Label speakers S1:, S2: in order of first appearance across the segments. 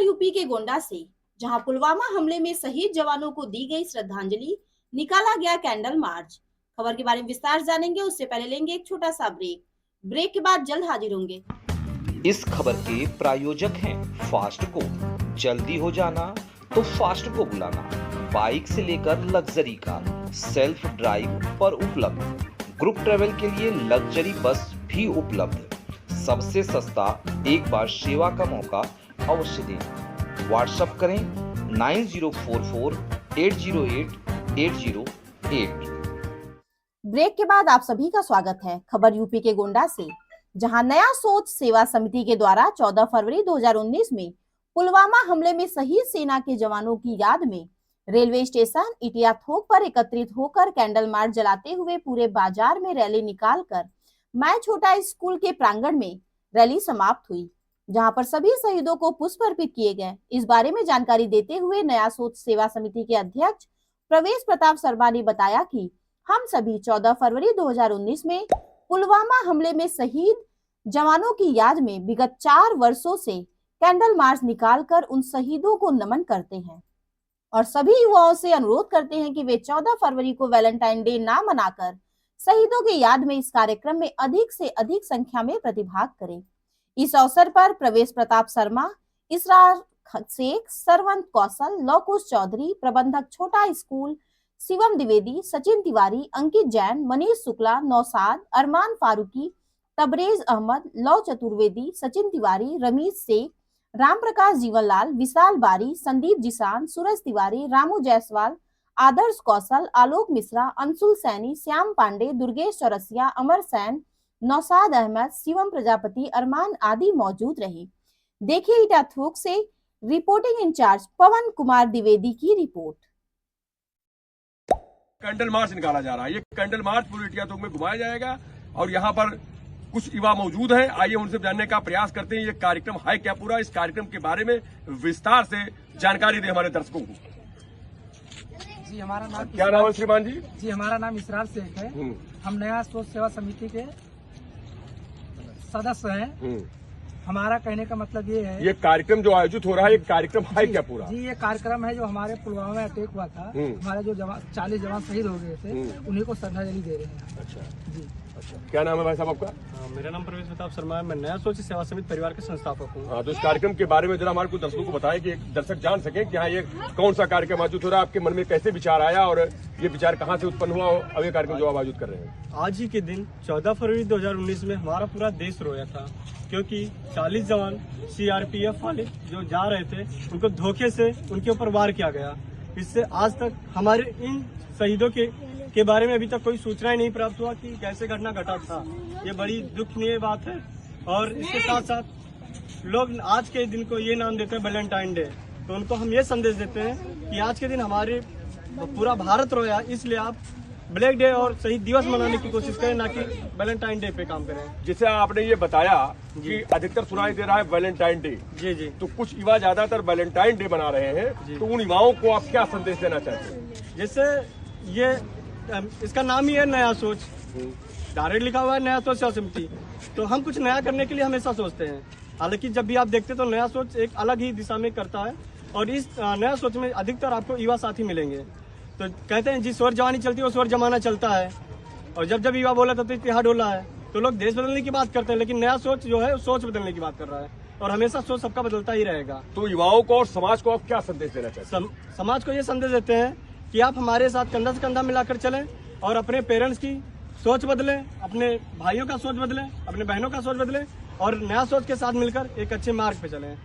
S1: खबर यूपी के गोंडा से, जहां पुलवामा हमले में शहीद जवानों को दी गई श्रद्धांजलि, निकाला गया कैंडल मार्च। खबर के बारे में विस्तार जानेंगे, उससे पहले लेंगे एक छोटा सा ब्रेक के बाद जल्द हाजिर होंगे।
S2: इस खबर के प्रायोजक हैं फास्ट को। जल्दी हो जाना तो फास्ट को बुलाना। बाइक से लेकर लग्जरी कार, सेल्फ ड्राइव पर उपलब्ध। ग्रुप ट्रेवल के लिए लग्जरी बस भी उपलब्ध। सबसे सस्ता एक बार सेवा का मौका अवश्य दें। व्हाट्सएप करें 9044808808।
S1: ब्रेक के बाद आप सभी का स्वागत है। खबर यूपी के गोंडा से, जहां नया सोच सेवा समिति के द्वारा 14 फरवरी 2019 में पुलवामा हमले में शहीद सेना के जवानों की याद में रेलवे स्टेशन इटिया थोक पर एकत्रित होकर कैंडल मार्च जलाते हुए पूरे बाजार में रैली निकालकर मैं छोटा स्कूल के प्रांगण में रैली समाप्त हुई, जहां पर सभी शहीदों को पुष्प अर्पित किए गए। इस बारे में जानकारी देते हुए नया सोच सेवा समिति के अध्यक्ष प्रवेश प्रताप शर्मा ने बताया कि हम सभी 14 फरवरी 2019 में पुलवामा हमले में शहीद जवानों की याद में विगत 4 वर्षों से कैंडल मार्च निकालकर उन शहीदों को नमन करते हैं और सभी युवाओं से अनुरोध करते हैं कि वे 14 फरवरी को वैलेंटाइन डे ना मनाकर शहीदों की याद में इस कार्यक्रम में अधिक से अधिक संख्या में प्रतिभाग करें। इस अवसर पर प्रवेश प्रताप शर्मा, इसरार शेख, सरवंत कौशल, लौकुश चौधरी, प्रबंधक छोटा स्कूल, शिवम द्विवेदी, सचिन तिवारी, अंकित जैन, मनीष शुक्ला, नौसाद, अरमान फारूकी, तबरेज अहमद, लौ चतुर्वेदी, सचिन तिवारी, रमीज शेख, राम प्रकाश जीवनलाल, विशाल बारी, संदीप जिसान, सूरज तिवारी, रामू जायसवाल, आदर्श कौशल, आलोक मिश्रा, अंशुल सैनी, श्याम पांडे, दुर्गेश चौरसिया, अमर सैन, नौसाद अहमद, शिवम प्रजापति, अरमान आदि मौजूद रहे। देखिए इटा थोक से रिपोर्टिंग इंचार्ज पवन कुमार द्विवेदी की रिपोर्ट।
S3: कैंडल मार्च निकाला जा रहा है। ये कैंडल मार्च पूरे इटिया थोक में घुमाया जाएगा और यहाँ पर कुछ युवा मौजूद हैं। आइए उनसे जानने का प्रयास करते हैं ये कार्यक्रम है क्या पूरा। इस कार्यक्रम के बारे में विस्तार से जानकारी दें हमारे दर्शकों को।
S4: जी हमारा नाम
S3: क्या नाम है श्रीमान जी?
S4: जी हमारा नाम इसरार शेख है। हम नया सोच सेवा समिति के सदस्य हैं। हमारा कहने का मतलब ये है,
S3: ये कार्यक्रम जो आयोजित हो रहा है, ये कार्यक्रम है क्या पूरा?
S4: जी ये कार्यक्रम है जो हमारे पुलवामा में अटैक हुआ था, हमारे जो 40 जवान शहीद हो गए थे, उन्हीं को श्रद्धांजलि दे रहे हैं।
S3: अच्छा
S4: जी
S3: अच्छा, क्या नाम है भाई साहब आपका?
S5: मेरा नाम प्रवेश प्रताप शर्मा है। मैं नया सोच सेवा समिति परिवार के संस्थापक हूँ।
S3: हाँ, तो इस कार्यक्रम के बारे में जरा हमारे कुछ दर्शकों को बताएं कि दर्शक जान सकें कि हाँ ये कौन सा कार्यक्रम आयोजित हो रहा है, आपके मन में कैसे विचार आया और ये विचार कहाँ से उत्पन्न हुआ और ये कार्यक्रम जो आप आयोजित कर रहे हैं।
S5: आज ही के दिन 14 फरवरी 2019 में हमारा पूरा देश रोया था, क्योंकि 40 जवान CRPF वाले जो जा रहे थे उनको धोखे से उनके ऊपर वार किया गया। इससे आज तक हमारे इन शहीदों के बारे में अभी तक कोई सूचना ही नहीं प्राप्त हुआ कि कैसे घटना घटा था। ये बड़ी दुखनीय बात है। और इसके साथ साथ लोग आज के दिन को ये नाम देते हैं वैलेंटाइन डे, तो उनको हम ये संदेश देते हैं कि आज के दिन हमारे पूरा भारत रोया, इसलिए आप ब्लैक डे और शहीद दिवस मनाने की कोशिश करें, ना कि वैलेंटाइन डे पे काम करें।
S3: जिसे आपने ये बताया कि अधिकतर सुनाई दे रहा है वैलेंटाइन डे।
S5: जी जी।
S3: तो कुछ युवा ज्यादातर वैलेंटाइन डे बना रहे हैं, तो उन युवाओं को आप क्या संदेश देना चाहते हैं?
S5: जैसे ये इसका नाम ही है नया सोच, डायरेक्ट लिखा हुआ है नया सोच सेवा समिति, तो हम कुछ नया करने के लिए हमेशा सोचते हैं। हालांकि जब भी आप देखते तो नया सोच एक अलग ही दिशा में करता है और इस नया सोच में अधिकतर आपको युवा साथी मिलेंगे। तो कहते हैं जिस ओर जवानी चलती है उस ओर जमाना चलता है, और जब युवा बोला था तो इतिहास डोला है। तो लोग देश बदलने की बात करते हैं, लेकिन नया सोच जो है सोच बदलने की बात कर रहा है और हमेशा सोच सबका बदलता ही रहेगा।
S3: तो युवाओं को और समाज को आप क्या संदेश देना चाहते हैं?
S5: समाज को ये संदेश देते हैं कि आप हमारे साथ कंधा से कंधा मिलाकर चलें और अपने पेरेंट्स की सोच बदलें, अपने भाइयों का सोच बदलें, अपने बहनों का सोच बदलें और नया सोच के साथ मिलकर एक अच्छे मार्ग पे चलें।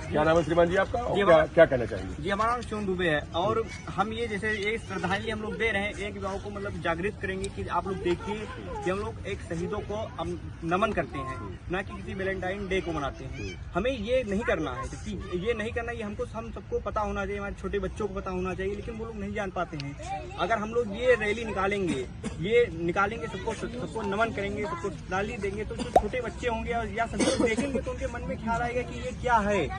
S3: क्या नाम है श्रीमान जी आपका?
S6: जी,
S3: क्या कहना चाहेंगे?
S6: जी हमारा नाम शिवम दुबे है और हम ये जैसे एक श्रद्धांजलि हम लोग दे रहे हैं, एक युवाओं को मतलब जागृत करेंगे कि आप लोग देखिए कि हम लोग एक शहीदों को हम नमन करते हैं, ना कि किसी वैलेंटाइन डे को मनाते हैं। हमें ये नहीं करना है, क्योंकि ये नहीं करना, ये हम सबको पता होना चाहिए, हमारे छोटे बच्चों को पता होना चाहिए, लेकिन वो लोग नहीं जान पाते हैं। अगर हम लोग ये रैली निकालेंगे सबको नमन करेंगे, सबको श्रद्धांजलि देंगे, तो जो छोटे बच्चे होंगे या सभी लोग देखेंगे तो उनके मन में ख्याल आएगा कि ये क्या है,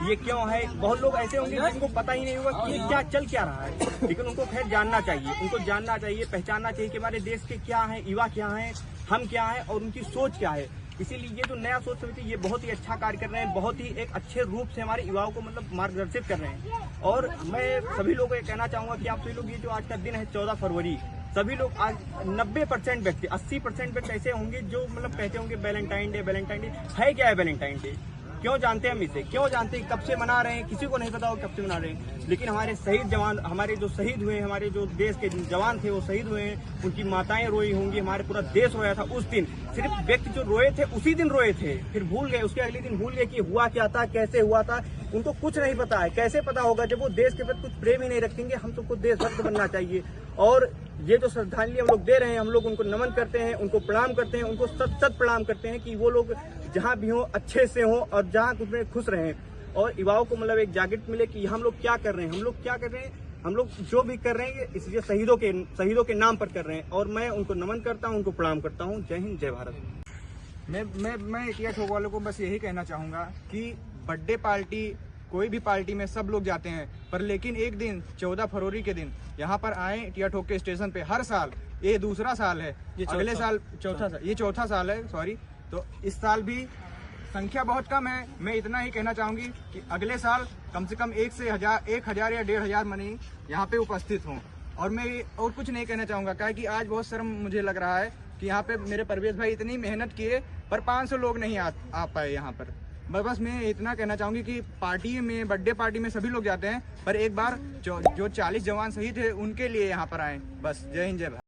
S6: ये क्यों है। बहुत लोग ऐसे होंगे जिनको पता ही नहीं होगा कि क्या चल क्या रहा है, लेकिन उनको खैर जानना चाहिए, पहचानना चाहिए कि हमारे देश के क्या है, युवा क्या है, हम क्या है और उनकी सोच क्या है। इसीलिए ये जो नया सोच समिति ये बहुत ही अच्छा कार्य कर रहे हैं, बहुत ही एक अच्छे रूप से हमारे युवाओं को मतलब मार्गदर्शित कर रहे हैं। और मैं सभी लोगों को ये कहना चाहूंगा कि आप सभी लोग, ये जो आज का दिन है 14 फरवरी, सभी लोग आज 90% व्यक्ति, 80% व्यक्ति ऐसे होंगे जो मतलब कहते होंगे वैलेंटाइन डे। वैलेंटाइन डे है क्या है? वैलेंटाइन डे क्यों जानते हैं हम इसे? क्यों जानते हैं? कब से मना रहे हैं? किसी को नहीं पता हो कब से मना रहे हैं। लेकिन हमारे शहीद जवान, हमारे जो शहीद हुए हैं, हमारे जो देश के जवान थे वो शहीद हुए हैं, उनकी माताएं रोई होंगी, हमारे पूरा देश रोया था उस दिन। सिर्फ व्यक्ति जो रोए थे उसी दिन रोए थे, फिर भूल गए, उसके अगले दिन भूल गए कि हुआ क्या था, कैसे हुआ था। उनको कुछ नहीं पता है। कैसे पता होगा जब वो देश के प्रति कुछ प्रेम ही नहीं रखेंगे। हम सबको देशभक्त बनना चाहिए। और ये जो श्रद्धांजलि हम लोग दे रहे हैं, हम लोग उनको नमन करते हैं, उनको प्रणाम करते हैं, उनको सत सत प्रणाम करते हैं कि वो लोग जहाँ भी हो अच्छे से हो और जहाँ कुछ में खुश रहें। और युवाओं को मतलब एक जागृत मिले कि हम लोग क्या कर रहे हैं, हम लोग क्या कर रहे हैं, हम लोग जो भी कर रहे हैं इसलिए शहीदों के नाम पर कर रहे हैं। और मैं उनको नमन करता हूँ, उनको प्रणाम करता हूँ। जय हिंद, जय भारत।
S7: मैं इटिया ठोक वालों को बस यही कहना चाहूँगा कि बर्थडे पार्टी, कोई भी पार्टी में सब लोग जाते हैं, पर लेकिन एक दिन 14 फरवरी के दिन यहाँ पर आए इटिया ठोक के स्टेशन पे। हर साल, ये दूसरा साल है, अगले साल ये चौथा साल है, सॉरी। तो इस साल भी संख्या बहुत कम है। मैं इतना ही कहना चाहूँगी कि अगले साल कम से कम 1 हजार या 1,500 मनी यहाँ पे उपस्थित हों। और मैं और कुछ नहीं कहना चाहूँगा, क्या कि आज बहुत शर्म मुझे लग रहा है कि यहाँ पे मेरे परवेज भाई इतनी मेहनत किए पर 500 लोग नहीं आ पाए यहाँ पर। बस मैं इतना कहना चाहूँगी कि पार्टी में, बर्थडे पार्टी में सभी लोग जाते हैं, पर एक बार जो 40 जवान शहीद थे उनके लिए यहाँ पर आए। बस जय हिंद, जय भारत।